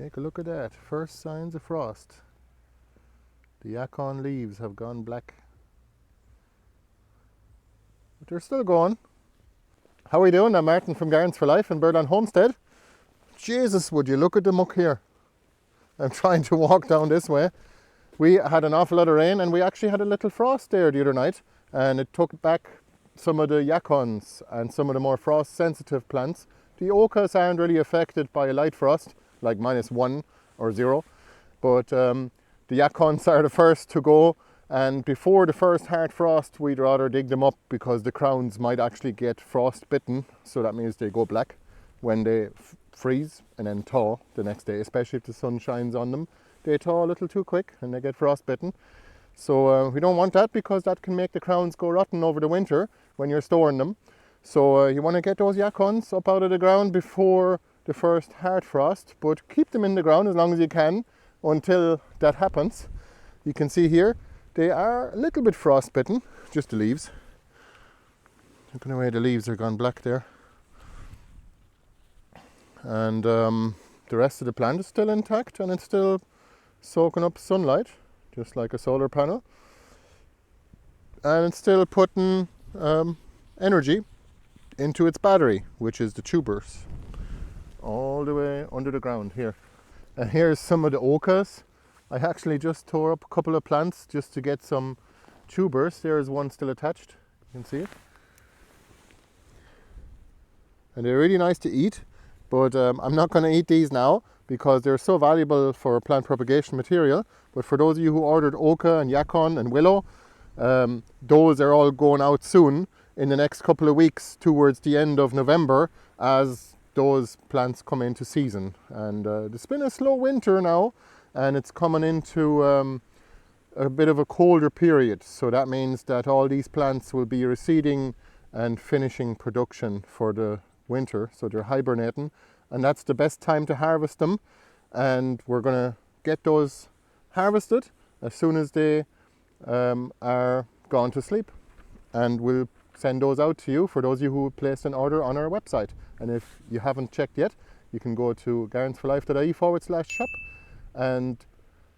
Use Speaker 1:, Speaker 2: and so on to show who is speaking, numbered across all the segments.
Speaker 1: Take a look at that. First signs of frost. The Yacon leaves have gone black. But they're still going. How are we doing? I'm Martin from Gardens for Life in Birdland Homestead. Jesus, would you look at the muck here. I'm trying to walk down this way. We had an awful lot of rain and we actually had a little frost there the other night, and it took back some of the Yacons and some of the more frost sensitive plants. The Yacons aren't really affected by a light frost, like -1 or 0, but the Yacons are the first to go, and before the first hard frost we'd rather dig them up because the crowns might actually get frost bitten, so that means they go black when they freeze and then thaw the next day, especially if the sun shines on them. They thaw a little too quick and they get frostbitten. So we don't want that because that can make the crowns go rotten over the winter when you're storing them. So you want to get those Yacons up out of the ground before the first hard frost, but keep them in the ground as long as you can until that happens. You can see here they are a little bit frostbitten, just the leaves. Looking away, the leaves are gone black there. And the rest of the plant is still intact and it's still soaking up sunlight, just like a solar panel. And it's still putting energy into its battery, which is the tubers, all the way under the ground here. And here's some of the ochas. I actually just tore up a couple of plants just to get some tubers. There's one still attached, you can see it. And they're really nice to eat. But I'm not going to eat these now because they're so valuable for plant propagation material. But for those of you who ordered oca and yacon and willow, those are all going out soon in the next couple of weeks towards the end of November as those plants come into season. And it's been a slow winter now and it's coming into a bit of a colder period. So that means that all these plants will be receding and finishing production for the winter, so they're hibernating, and that's the best time to harvest them. And we're going to get those harvested as soon as they are gone to sleep, and we'll send those out to you for those of you who placed an order on our website. And if you haven't checked yet, you can go to gardensforlife.ie/shop and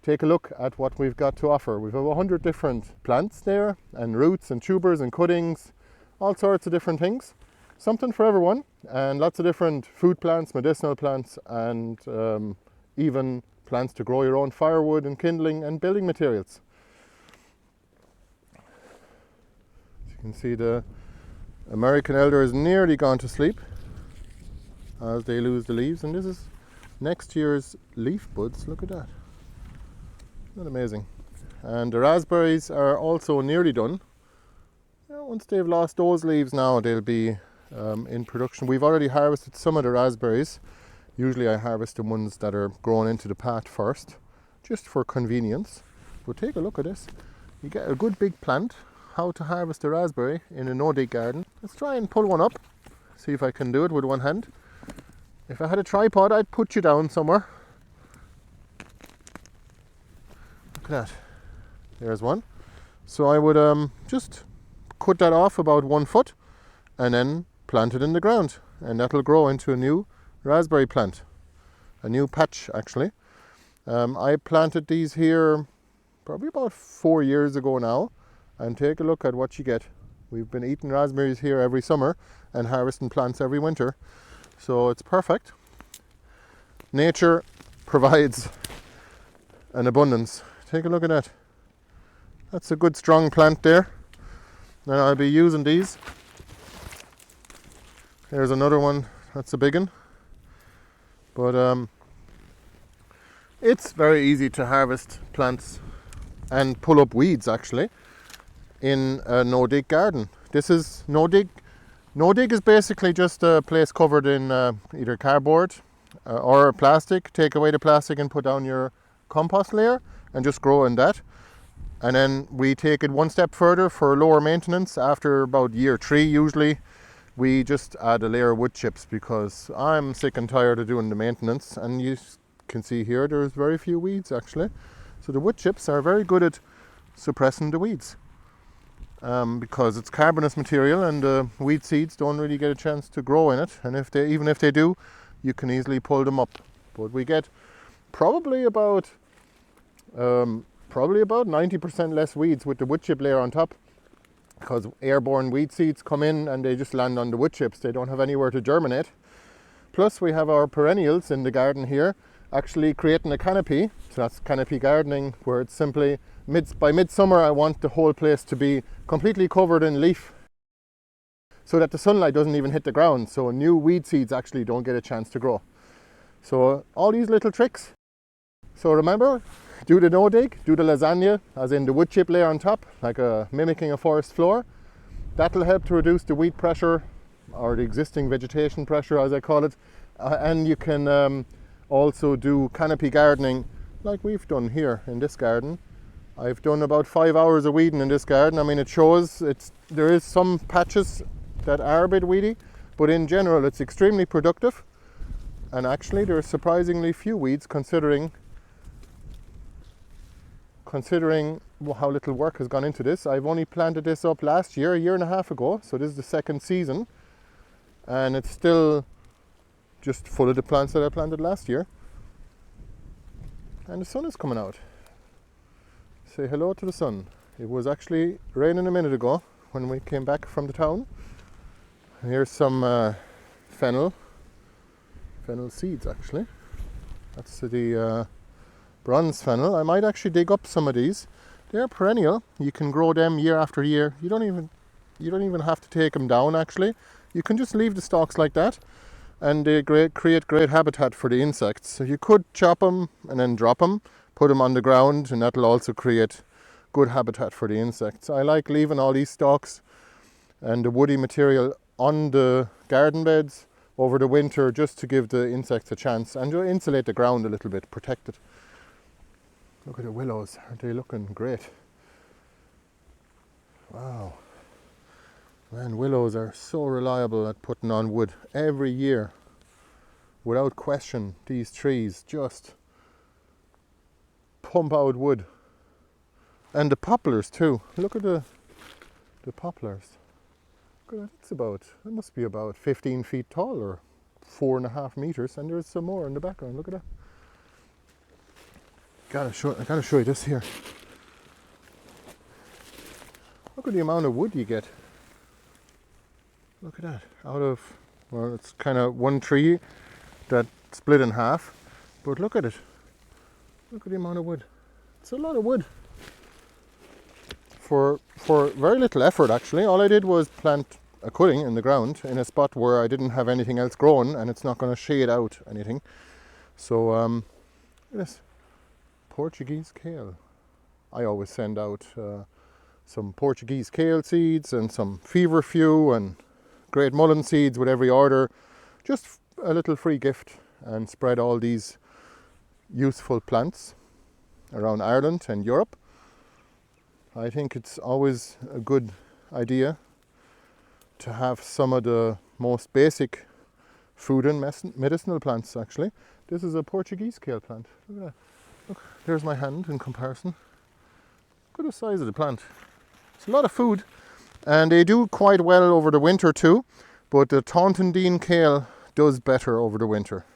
Speaker 1: take a look at what we've got to offer. We've over 100 different plants there, and roots and tubers and cuttings, all sorts of different things. Something for everyone, and lots of different food plants, medicinal plants, and even plants to grow your own firewood and kindling and building materials. As you can see, the American elder is nearly gone to sleep as they lose the leaves, and this is next year's leaf buds. Look at that. Isn't that amazing? And the raspberries are also nearly done. Once they've lost those leaves now, they'll be in production. We've already harvested some of the raspberries. Usually I harvest the ones that are grown into the pat first, just for convenience. But take a look at this. You get a good big plant. How to harvest a raspberry in a no-dig garden. Let's try and pull one up. See if I can do it with one hand. If I had a tripod, I'd put you down somewhere. Look at that. There's one. So I would just cut that off about 1 foot and then plant it in the ground, and that'll grow into a new raspberry plant, a new patch actually. I planted these here probably about 4 years ago now, and take a look at what you get. We've been eating raspberries here every summer and harvesting plants every winter, so it's perfect. Nature provides an abundance. Take a look at that. That's a good strong plant there. Now I'll be using these. Here's another one, that's a big one. But it's very easy to harvest plants and pull up weeds actually in a no-dig garden. This is no-dig. No-dig is basically just a place covered in either cardboard or plastic. Take away the plastic and put down your compost layer and just grow in that. And then we take it one step further for lower maintenance. After about year 3 usually, we just add a layer of wood chips because I'm sick and tired of doing the maintenance. And you can see here there's very few weeds actually. So the wood chips are very good at suppressing the weeds because it's carbonous material and the weed seeds don't really get a chance to grow in it. And even if they do, you can easily pull them up. But we get probably about 90% less weeds with the wood chip layer on top, because airborne weed seeds come in and they just land on the wood chips. They don't have anywhere to germinate. Plus we have our perennials in the garden here actually creating a canopy. So that's canopy gardening, where it's simply by midsummer I want the whole place to be completely covered in leaf so that the sunlight doesn't even hit the ground, so new weed seeds actually don't get a chance to grow. So all these little tricks. So remember, do the no dig, do the lasagna, as in the wood chip layer on top, like mimicking a forest floor. That'll help to reduce the weed pressure, or the existing vegetation pressure as I call it. And you can also do canopy gardening like we've done here in this garden. I've done about 5 hours of weeding in this garden. I mean, it shows there is some patches that are a bit weedy, but in general it's extremely productive. And actually there's surprisingly few weeds considering how little work has gone into this. I've only planted this up last year, a year and a half ago, so this is the second season, and it's still just full of the plants that I planted last year. And the sun is coming out. Say hello to the sun. It was actually raining a minute ago when we came back from the town. And here's some fennel seeds actually. That's the bronze fennel. I might actually dig up some of these. They're perennial. You can grow them year after year. You don't even have to take them down actually. You can just leave the stalks like that, and they create great habitat for the insects. So you could chop them and then drop them, put them on the ground, and that'll also create good habitat for the insects. I like leaving all these stalks and the woody material on the garden beds over the winter, just to give the insects a chance and to insulate the ground a little bit, protect it. Look at the willows, aren't they looking great? Wow. Man, willows are so reliable at putting on wood every year. Without question, these trees just pump out wood. And the poplars too. Look at the poplars. Look at that, it must be about 15 feet tall, or 4.5 meters, and there's some more in the background. Look at that. I gotta show you this here. Look at the amount of wood you get. Look at that. Well, it's kind of one tree that split in half, but look at it. Look at the amount of wood. It's a lot of wood. For very little effort actually. All I did was plant a cutting in the ground in a spot where I didn't have anything else growing, and it's not going to shade out anything. So look at this. Portuguese kale. I always send out some Portuguese kale seeds and some feverfew and great mullein seeds with every order. Just a little free gift, and spread all these useful plants around Ireland and Europe. I think it's always a good idea to have some of the most basic food and medicinal plants actually. This is a Portuguese kale plant. Look at that. Look, there's my hand in comparison. Look at the size of the plant. It's a lot of food, and they do quite well over the winter too, but the Taunton Dean kale does better over the winter.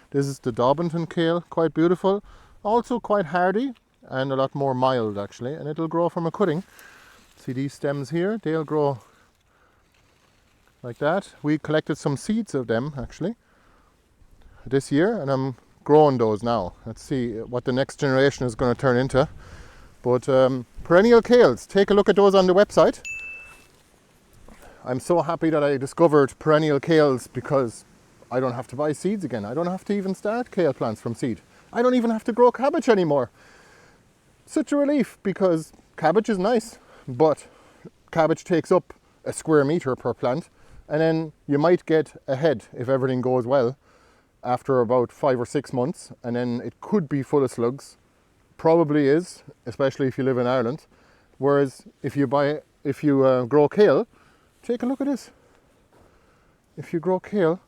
Speaker 1: This is the Daubenton kale, quite beautiful, also quite hardy and a lot more mild actually, and it'll grow from a cutting. See these stems here, they'll grow like that. We collected some seeds of them actually this year, and I'm growing those now. Let's see what the next generation is going to turn into. But perennial kales, take a look at those on the website. I'm so happy that I discovered perennial kales, because I don't have to buy seeds again. I don't have to even start kale plants from seed. I don't even have to grow cabbage anymore. Such a relief, because cabbage is nice, but cabbage takes up a square meter per plant, and then you might get a head if everything goes well after about 5 or 6 months, and then it could be full of slugs. Probably is, especially if you live in Ireland. Whereas if you grow kale, take a look at this. If you grow kale,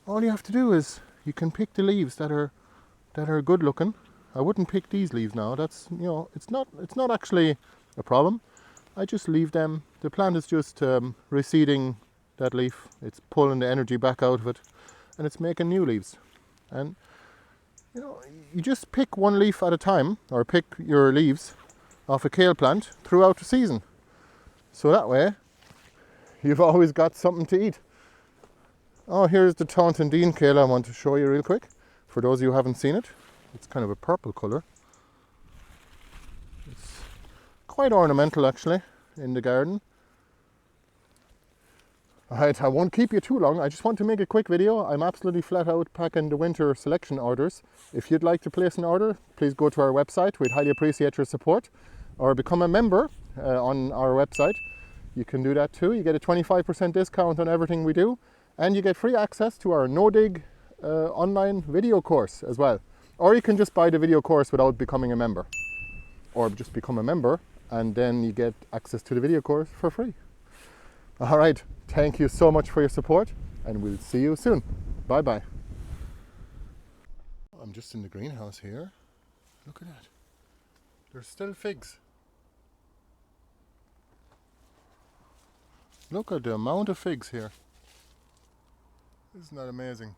Speaker 1: all you have to do is you can pick the leaves that are good looking. I wouldn't pick these leaves now. That's, it's not actually a problem. I just leave them. The plant is just reseeding that leaf. It's pulling the energy back out of it, and it's making new leaves. And You know, you just pick one leaf at a time, or pick your leaves off a kale plant throughout the season. So that way, you've always got something to eat. Oh, here's the Taunton Dean kale I want to show you real quick. For those of you who haven't seen it, it's kind of a purple colour. It's quite ornamental actually in the garden. Alright, I won't keep you too long. I just want to make a quick video. I'm absolutely flat out packing the winter selection orders. If you'd like to place an order, please go to our website. We'd highly appreciate your support. Or become a member on our website. You can do that too. You get a 25% discount on everything we do. And you get free access to our no-dig online video course as well. Or you can just buy the video course without becoming a member. Or just become a member and then you get access to the video course for free. All right, thank you so much for your support and we'll see you soon. Bye bye. I'm just in the greenhouse here. Look at that. There's still figs. Look at the amount of figs here. Isn't that amazing?